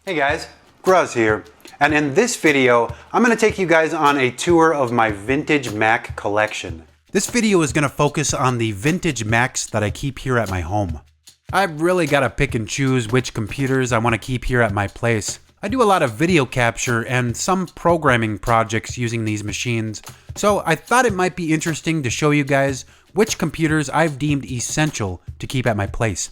Hey guys, Gruz here, and in this video, I'm going to take you guys on a tour of my vintage Mac collection. This video is going to focus on the vintage Macs that I keep here at my home. I've really got to pick and choose which computers I want to keep here at my place. I do a lot of video capture and some programming projects using these machines, so I thought it might be interesting to show you guys which computers I've deemed essential to keep at my place.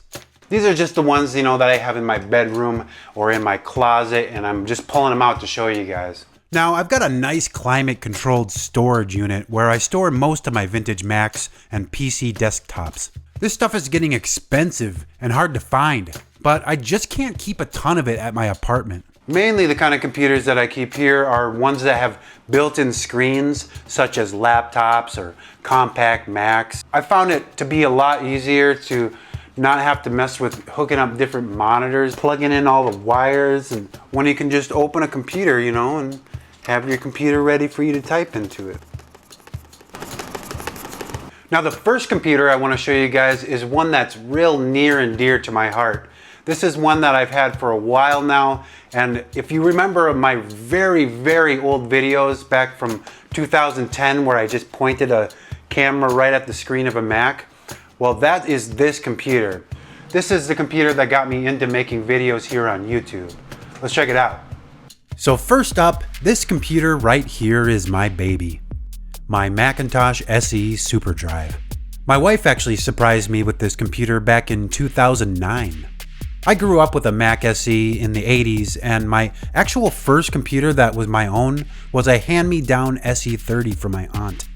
These are just the ones, that I have in my bedroom or in my closet, and I'm just pulling them out to show you guys. Now, I've got a nice climate-controlled storage unit where I store most of my vintage Macs and PC desktops. This stuff is getting expensive and hard to find, but I just can't keep a ton of it at my apartment. Mainly the kind of computers that I keep here are ones that have built-in screens, such as laptops or compact Macs. I found it to be a lot easier to not have to mess with hooking up different monitors, plugging in all the wires, and when you can just open a computer, and have your computer ready for you to type into it. Now, the first computer I want to show you guys is one that's real near and dear to my heart. This is one that I've had for a while now, and if you remember my very, very old videos back from 2010 where I just pointed a camera right at the screen of a Mac, well, that is this computer. This is the computer that got me into making videos here on YouTube. Let's check it out. So first up, this computer right here is my baby. My Macintosh SE SuperDrive. My wife actually surprised me with this computer back in 2009. I grew up with a Mac SE in the 80s, and my actual first computer that was my own was a hand-me-down SE30 from my aunt.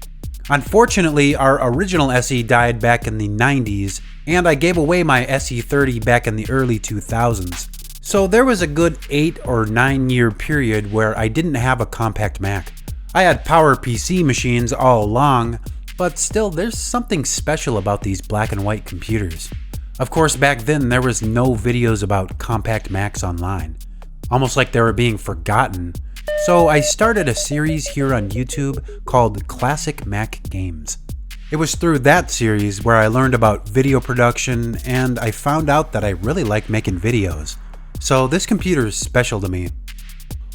Unfortunately, our original SE died back in the 90s, and I gave away my SE30 back in the early 2000s. So there was a good 8 or 9 year period where I didn't have a compact Mac. I had PowerPC machines all along, but still there's something special about these black and white computers. Of course, back then there was no videos about compact Macs online, almost like they were being forgotten. So I started a series here on YouTube called Classic Mac Games. It was through that series where I learned about video production, and I found out that I really like making videos. So this computer is special to me.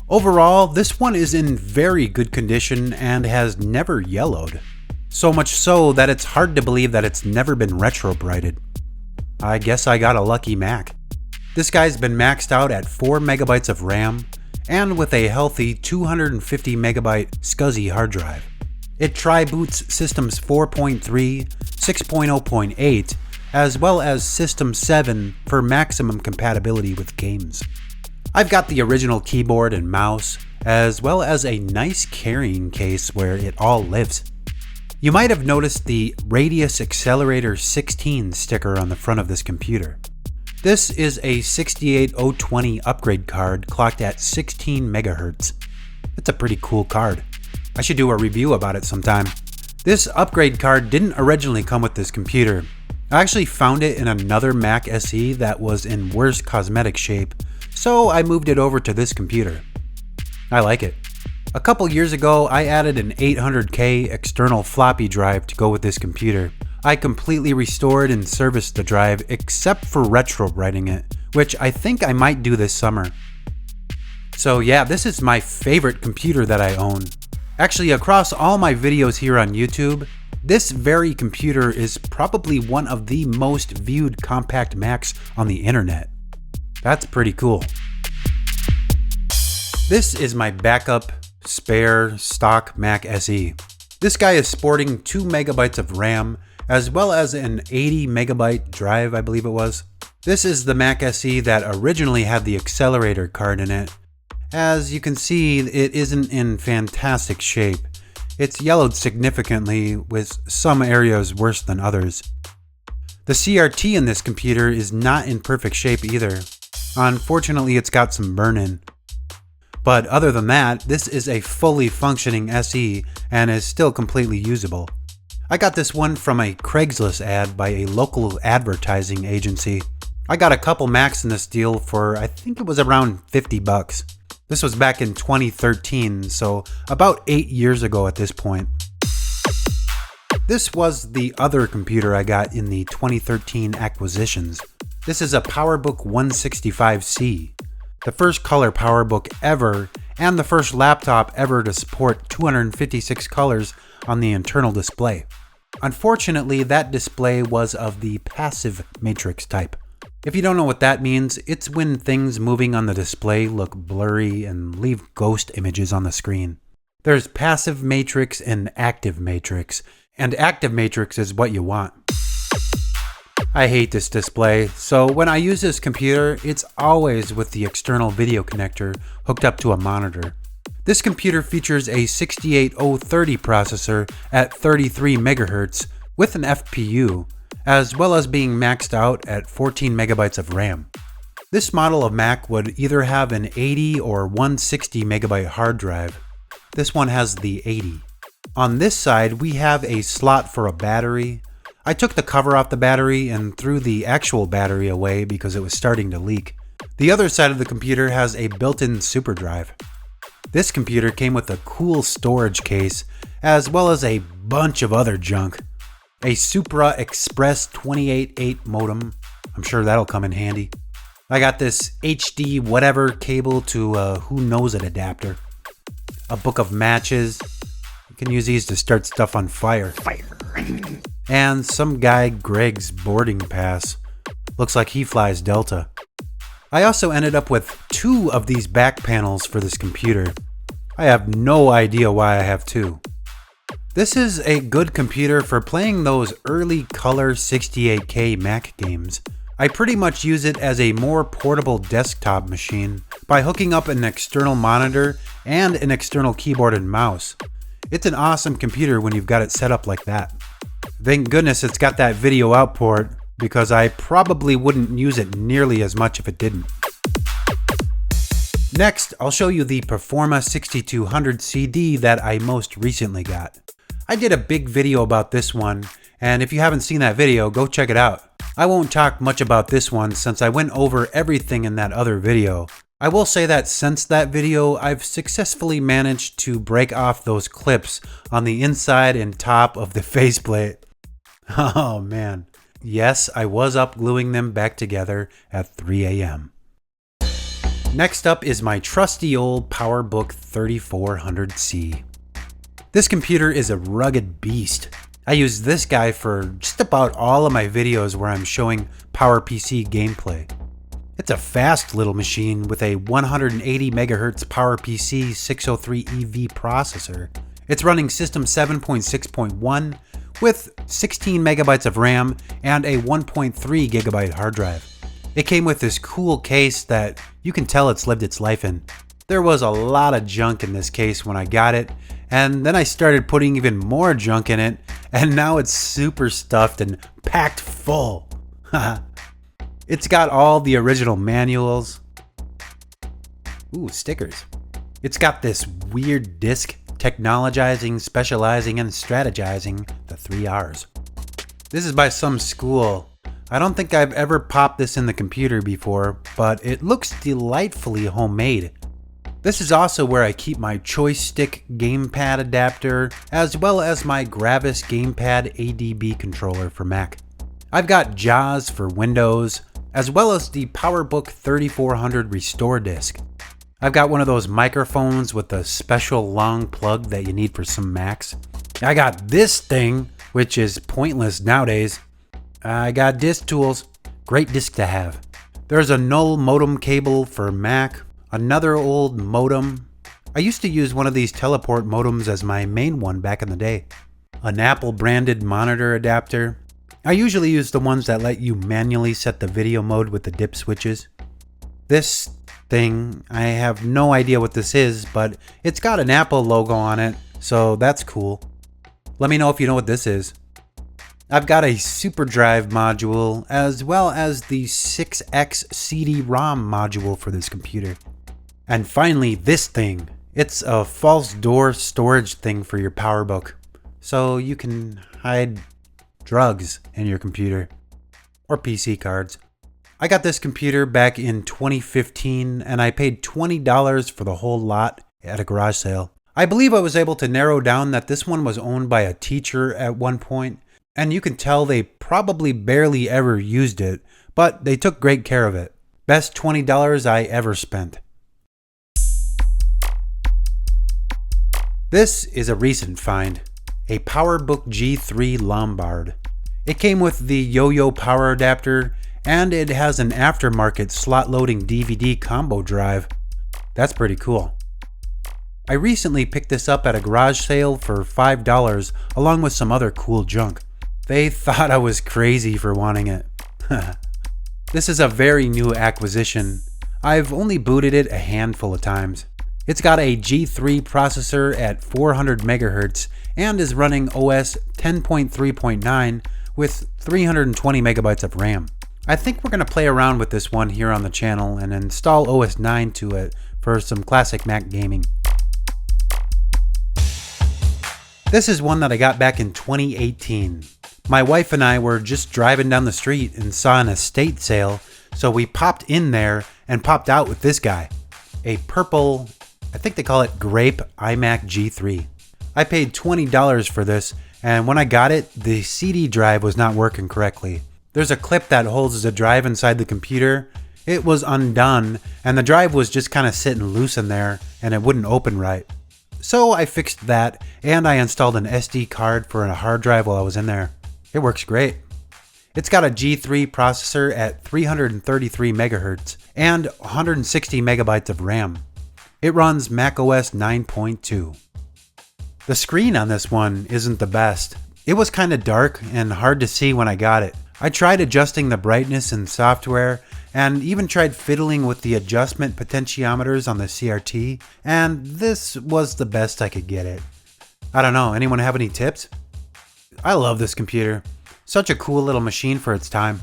Overall, this one is in very good condition and has never yellowed. So much so that it's hard to believe that it's never been retro-brighted. I guess I got a lucky Mac. This guy's been maxed out at 4 megabytes of RAM, and with a healthy 250 megabyte SCSI hard drive. It tri-boots Systems 4.3, 6.0.8, as well as System 7 for maximum compatibility with games. I've got the original keyboard and mouse, as well as a nice carrying case where it all lives. You might have noticed the Radius Accelerator 16 sticker on the front of this computer. This is a 68020 upgrade card clocked at 16 megahertz. It's a pretty cool card. I should do a review about it sometime. This upgrade card didn't originally come with this computer. I actually found it in another Mac SE that was in worse cosmetic shape, so I moved it over to this computer. I like it. A couple years ago, I added an 800K external floppy drive to go with this computer. I completely restored and serviced the drive except for retro-writing it, which I think I might do this summer. So yeah, this is my favorite computer that I own. Actually, across all my videos here on YouTube, this very computer is probably one of the most viewed compact Macs on the internet. That's pretty cool. This is my backup, spare, stock Mac SE. This guy is sporting 2 megabytes of RAM, as well as an 80 megabyte drive, I believe it was. This is the Mac SE that originally had the accelerator card in it. As you can see, it isn't in fantastic shape. It's yellowed significantly, with some areas worse than others. The CRT in this computer is not in perfect shape either. Unfortunately, it's got some burn-in. But other than that, this is a fully functioning SE and is still completely usable. I got this one from a Craigslist ad by a local advertising agency. I got a couple Macs in this deal for, I think it was around 50 bucks. This was back in 2013, so about 8 years ago at this point. This was the other computer I got in the 2013 acquisitions. This is a PowerBook 165C. the first color PowerBook ever, and the first laptop ever to support 256 colors on the internal display. Unfortunately, that display was of the passive matrix type. If you don't know what that means, it's when things moving on the display look blurry and leave ghost images on the screen. There's passive matrix and active matrix is what you want. I hate this display, so when I use this computer, it's always with the external video connector hooked up to a monitor. This computer features a 68030 processor at 33 MHz with an FPU, as well as being maxed out at 14 megabytes of RAM. This model of Mac would either have an 80 or 160 megabyte hard drive. This one has the 80. On this side, we have a slot for a battery. I took the cover off the battery and threw the actual battery away because it was starting to leak. The other side of the computer has a built-in super drive. This computer came with a cool storage case, as well as a bunch of other junk. A Supra Express 28.8 modem. I'm sure that'll come in handy. I got this HD whatever cable to who knows it adapter. A book of matches. You can use these to start stuff on fire. And some guy Greg's boarding pass. Looks like he flies Delta. I also ended up with 2 of these back panels for this computer. I have no idea why I have 2. This is a good computer for playing those early color 68K Mac games. I pretty much use it as a more portable desktop machine by hooking up an external monitor and an external keyboard and mouse. It's an awesome computer when you've got it set up like that. Thank goodness it's got that video out port, because I probably wouldn't use it nearly as much if it didn't. Next, I'll show you the Performa 6200 CD that I most recently got. I did a big video about this one, and if you haven't seen that video, go check it out. I won't talk much about this one since I went over everything in that other video. I will say that since that video, I've successfully managed to break off those clips on the inside and top of the faceplate. Oh man. Yes, I was up gluing them back together at 3 a.m. Next up is my trusty old PowerBook 3400C. This computer is a rugged beast. I use this guy for just about all of my videos where I'm showing PowerPC gameplay. It's a fast little machine with a 180 MHz PowerPC 603 EV processor. It's running System 7.6.1 with 16 megabytes of RAM and a 1.3 gigabyte hard drive. It came with this cool case that you can tell it's lived its life in. There was a lot of junk in this case when I got it, and then I started putting even more junk in it, and now it's super stuffed and packed full. It's got all the original manuals. Ooh, stickers. It's got this weird disc, technologizing, specializing, and strategizing, the 3 R's. This is by some school. I don't think I've ever popped this in the computer before, but it looks delightfully homemade. This is also where I keep my Choice Stick gamepad adapter, as well as my Gravis gamepad ADB controller for Mac. I've got JAWS for Windows, as well as the PowerBook 3400 Restore Disc. I've got one of those microphones with a special long plug that you need for some Macs. I got this thing, which is pointless nowadays. I got disk tools, great disc to have. There's a null modem cable for Mac, another old modem. I used to use one of these teleport modems as my main one back in the day. An Apple branded monitor adapter. I usually use the ones that let you manually set the video mode with the dip switches. This thing, I have no idea what this is, but it's got an Apple logo on it, so that's cool. Let me know if you know what this is. I've got a SuperDrive module, as well as the 6X CD-ROM module for this computer. And finally, this thing. It's a false door storage thing for your PowerBook, so you can hide drugs in your computer, or PC cards. I got this computer back in 2015, and I paid $20 for the whole lot at a garage sale. I believe I was able to narrow down that this one was owned by a teacher at one point, and you can tell they probably barely ever used it, but they took great care of it. Best $20 I ever spent. This is a recent find, a PowerBook G3 Lombard. It came with the Yo-Yo power adapter, and it has an aftermarket slot-loading DVD combo drive. That's pretty cool. I recently picked this up at a garage sale for $5 along with some other cool junk. They thought I was crazy for wanting it. This is a very new acquisition. I've only booted it a handful of times. It's got a G3 processor at 400 MHz and is running OS 10.3.9 with 320 megabytes of RAM. I think we're going to play around with this one here on the channel and install OS 9 to it for some classic Mac gaming. This is one that I got back in 2018. My wife and I were just driving down the street and saw an estate sale, so we popped in there and popped out with this guy. A purple, I think they call it grape iMac G3. I paid $20 for this, and when I got it, the CD drive was not working correctly. There's a clip that holds the drive inside the computer. It was undone, and the drive was just kind of sitting loose in there, and it wouldn't open right. So I fixed that, and I installed an SD card for a hard drive while I was in there. It works great. It's got a G3 processor at 333 MHz and 160 megabytes of RAM. It runs macOS 9.2. The screen on this one isn't the best. It was kind of dark and hard to see when I got it. I tried adjusting the brightness in software and even tried fiddling with the adjustment potentiometers on the CRT, and this was the best I could get it. I don't know, anyone have any tips? I love this computer. Such a cool little machine for its time.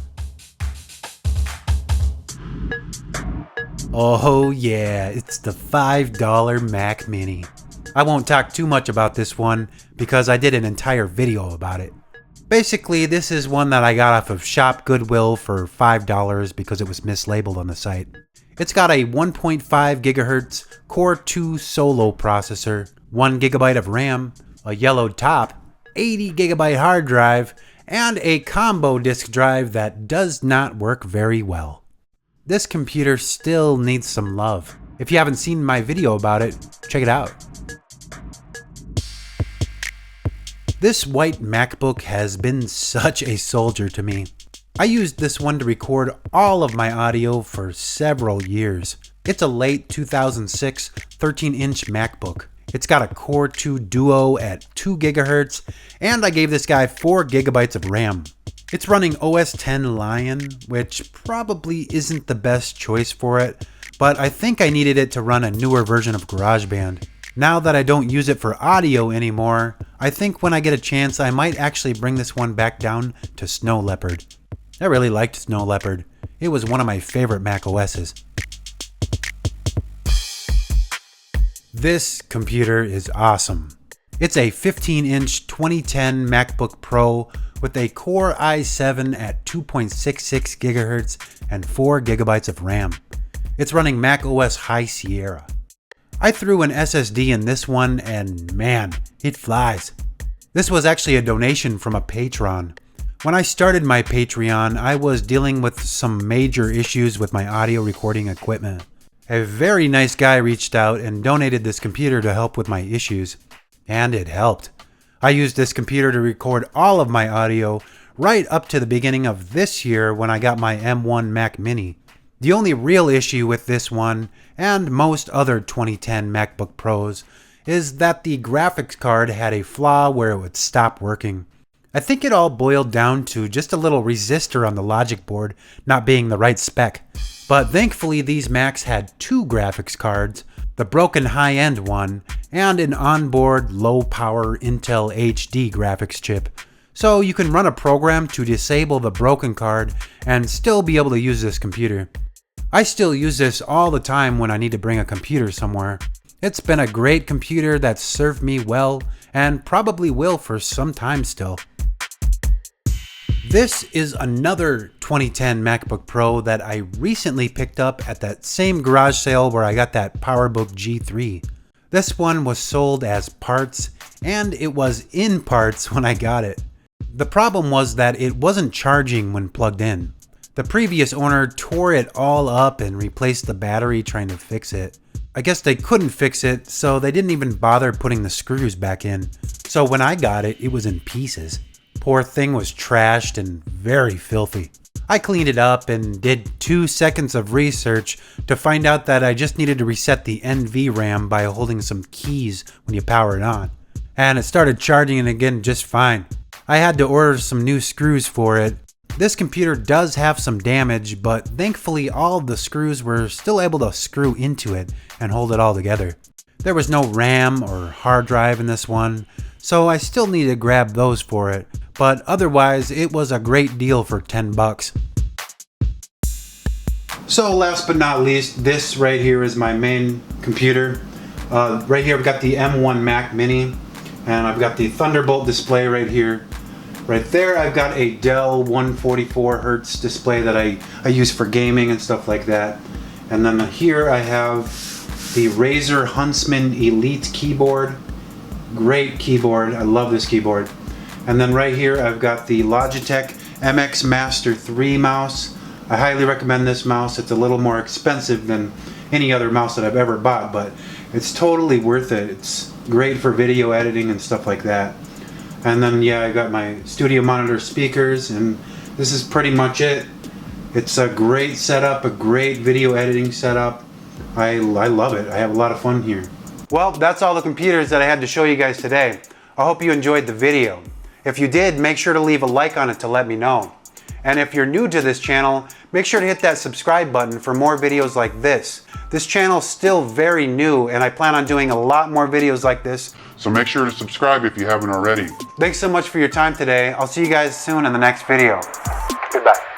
Oh yeah, it's the $5 Mac Mini. I won't talk too much about this one because I did an entire video about it. Basically, this is one that I got off of Shop Goodwill for $5 because it was mislabeled on the site. It's got a 1.5 GHz Core 2 Solo processor, 1 GB of RAM, a yellowed top, 80 GB hard drive, and a combo disk drive that does not work very well. This computer still needs some love. If you haven't seen my video about it, check it out. This white MacBook has been such a soldier to me. I used this one to record all of my audio for several years. It's a late 2006 13-inch MacBook. It's got a Core 2 Duo at 2 GHz, and I gave this guy 4 GB of RAM. It's running OS X Lion, which probably isn't the best choice for it, but I think I needed it to run a newer version of GarageBand. Now that I don't use it for audio anymore, I think when I get a chance I might actually bring this one back down to Snow Leopard. I really liked Snow Leopard. It was one of my favorite Mac OSs. This computer is awesome. It's a 15-inch 2010 MacBook Pro with a Core i7 at 2.66 GHz and 4 GB of RAM. It's running Mac OS High Sierra. I threw an SSD in this one and man, it flies. This was actually a donation from a patron. When I started my Patreon, I was dealing with some major issues with my audio recording equipment. A very nice guy reached out and donated this computer to help with my issues, and it helped. I used this computer to record all of my audio right up to the beginning of this year when I got my M1 Mac Mini. The only real issue with this one, and most other 2010 MacBook Pros, is that the graphics card had a flaw where it would stop working. I think it all boiled down to just a little resistor on the logic board not being the right spec. But thankfully these Macs had 2 graphics cards, the broken high-end one, and an onboard low-power Intel HD graphics chip. So you can run a program to disable the broken card and still be able to use this computer. I still use this all the time when I need to bring a computer somewhere. It's been a great computer that's served me well and probably will for some time still. This is another 2010 MacBook Pro that I recently picked up at that same garage sale where I got that PowerBook G3. This one was sold as parts, and it was in parts when I got it. The problem was that it wasn't charging when plugged in. The previous owner tore it all up and replaced the battery trying to fix it. I guess they couldn't fix it, so they didn't even bother putting the screws back in. So when I got it, it was in pieces. Poor thing was trashed and very filthy. I cleaned it up and did 2 seconds of research to find out that I just needed to reset the NVRAM by holding some keys when you power it on. And it started charging it again just fine. I had to order some new screws for it. This computer does have some damage, but thankfully all of the screws were still able to screw into it and hold it all together. There was no RAM or hard drive in this one, so I still need to grab those for it, but otherwise it was a great deal for 10 bucks. So last but not least, this right here is my main computer. Right here I've got the M1 Mac Mini, and I've got the Thunderbolt display right here. Right there I've got a Dell 144Hz display that I use for gaming and stuff like that. And then here I have the Razer Huntsman Elite keyboard. Great keyboard, I love this keyboard. And then right here I've got the Logitech MX Master 3 mouse. I highly recommend this mouse. It's a little more expensive than any other mouse that I've ever bought, but it's totally worth it. It's great for video editing and stuff like that. And then yeah, I got my studio monitor speakers, and this is pretty much it. It's a great setup, a great video editing setup. I love it. I have a lot of fun here. Well, that's all the computers that I had to show you guys today. I hope you enjoyed the video. If you did, make sure to leave a like on it to let me know. And if you're new to this channel, make sure to hit that subscribe button for more videos like this. This channel's still very new, and I plan on doing a lot more videos like this. So make sure to subscribe if you haven't already. Thanks so much for your time today. I'll see you guys soon in the next video. Goodbye.